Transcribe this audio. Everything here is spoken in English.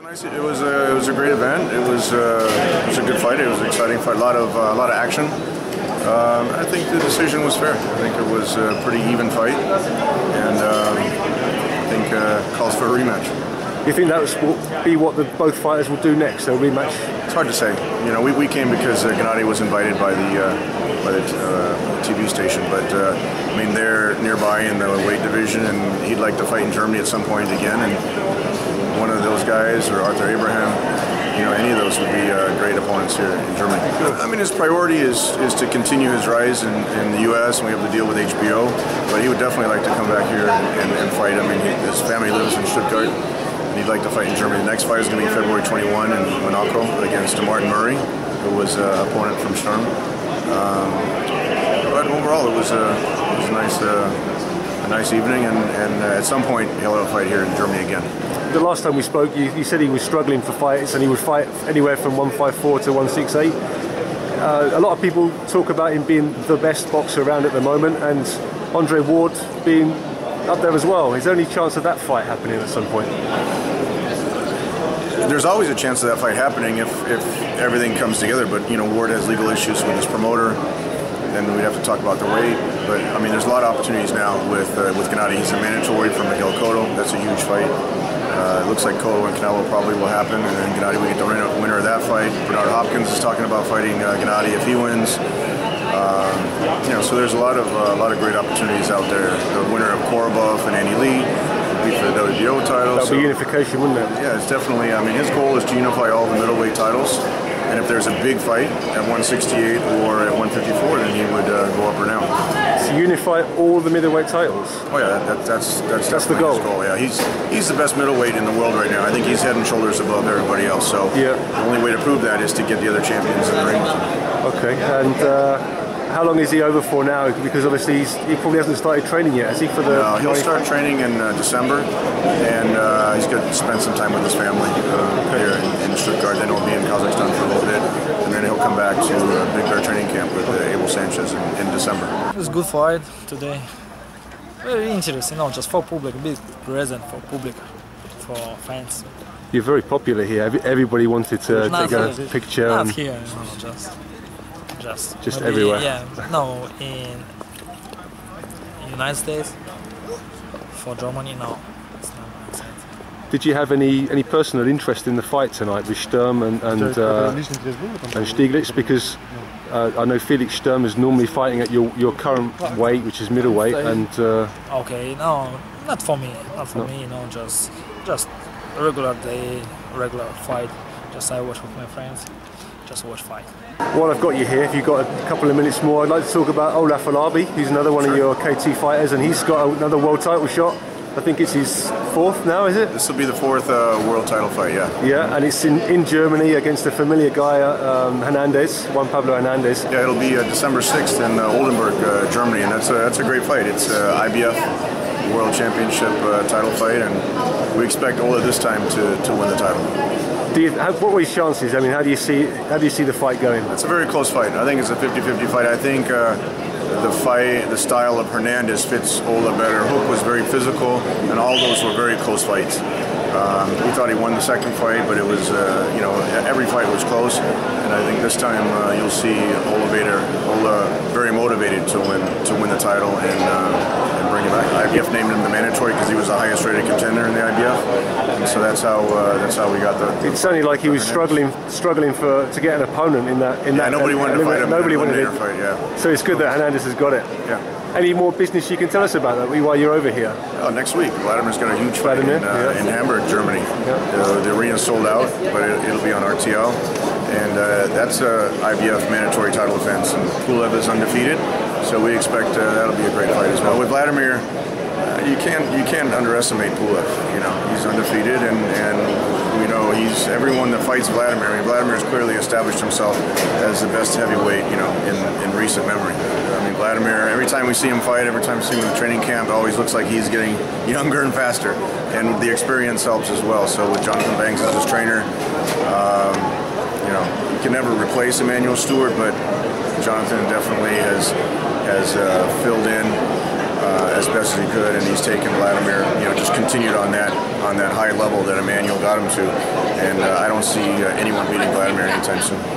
Nice. It was a great event. It was a good fight. It was an exciting fight. A lot of action. I think the decision was fair. I think it was a pretty even fight, and I think calls for a rematch. Do you think that will be what both fighters will do next? A rematch? It's hard to say. You know, we came because Gennady was invited by the TV station, but I mean they're nearby in the weight division, and he'd like to fight in Germany at some point again. And one of those guys, or Arthur Abraham, you know, any of those would be great opponents here in Germany. I mean, his priority is to continue his rise in the U.S., and we have to deal with HBO, but he would definitely like to come back here and fight. I mean, his family lives in Stuttgart, and he'd like to fight in Germany. The next fight is going to be February 21 in Monaco against Martin Murray, who was an opponent from Sturm. But overall, it was a nice evening, and at some point he'll have a fight here in Germany again. The last time we spoke, you said he was struggling for fights, and he would fight anywhere from 154 to 168. A lot of people talk about him being the best boxer around at the moment, and Andre Ward being up there as well. Is there any chance of that fight happening at some point? There's always a chance of that fight happening if everything comes together, but you know, Ward has legal issues with his promoter, then we'd have to talk about the weight. But I mean, there's a lot of opportunities now with Gennady. He's a mandatory for Miguel Cotto. That's a huge fight. It looks like Cotto and Canelo probably will happen, and then Gennady will get the winner of that fight. Bernard Hopkins is talking about fighting Gennady if he wins. You know, so there's a lot of great opportunities out there. The winner of Korobov and Andy Lee would be for the WBO title. That would be unification, wouldn't it? Yeah, it's definitely. I mean, his goal is to unify all the middleweight titles. And if there's a big fight at 168 or at 154, then he would go up or down. To unify all the middleweight titles? Oh yeah, that's the goal. His goal. Yeah, he's the best middleweight in the world right now. I think he's head and shoulders above everybody else. So yeah, the only way to prove that is to get the other champions in the ring. Okay, and how long is he over for now? Because obviously he probably hasn't started training yet, has he? For the no, he'll start training in December, and he's going to spend some time with his family here in Stuttgart. Then he'll be in Kazakhstan for a little bit, and then he'll come back to Big Bear training camp with Abel Sanchez in December. It was a good fight today. Very interesting, just for public, a bit present for public, for fans. You're very popular here. Everybody wanted to take a picture. Not here, just everywhere. Yeah, no, in United States, for Germany, no. It's not. Did you have any personal interest in the fight tonight with Sturm and Stieglitz? Because I know Felix Sturm is normally fighting at your current weight, which is middleweight, and okay, no, not for me, no, just a regular day, regular fight. Just I watch with my friends, just watch fight. While I've got you here, if you've got a couple of minutes more, I'd like to talk about Ola Afolabi, who's another one of your KT fighters, and he's got another world title shot. I think it's his fourth now, is it? This will be the fourth world title fight, yeah. Yeah, and it's in Germany against a familiar guy, Hernandez, Yoan Pablo Hernandez. Yeah, it'll be December 6th in Oldenburg, Germany, and that's a great fight. It's IBF World Championship title fight, and we expect Ola this time to win the title. What were his chances? I mean, how do you see the fight going? It's a very close fight. I think it's a 50-50 fight. I think the style of Hernandez fits Ola better. Hook was very physical, and all those were very close fights. We thought he won the second fight, but it was, you know, every fight was close. And I think this time you'll see Ola very motivated to win the title and bring it back. IBF named him the mandatory because he was the highest rated contender in the IBF, and so that's how we got the. It sounded like he was struggling to get an opponent in that. Yeah, nobody wanted to fight him. Nobody wanted to fight. Yeah. So it's good that Hernandez has got it. Yeah. Any more business you can tell us about that while you're over here? Oh, next week, Vladimir's got a huge fight in Hamburg, Germany. Yeah. The arena's sold out, but it'll be on RTL, and that's a IBF mandatory title defense. And Pulev is undefeated, so we expect that'll be a great fight as well. With Wladimir, you can't underestimate Pulev. You know, he's undefeated, and you know everyone that fights Wladimir. I mean, Vladimir's clearly established himself as the best heavyweight, you know, in recent memory. I mean, Wladimir, every time we see him fight, every time we see him in the training camp, it always looks like he's getting younger and faster, and the experience helps as well. So with Jonathan Banks as his trainer, you know, you can never replace Emmanuel Stewart, but Jonathan definitely has filled in as best as he could, and he's taken Wladimir, you know, to just continued on that high level that Emmanuel got him to, and I don't see anyone beating Wladimir anytime soon.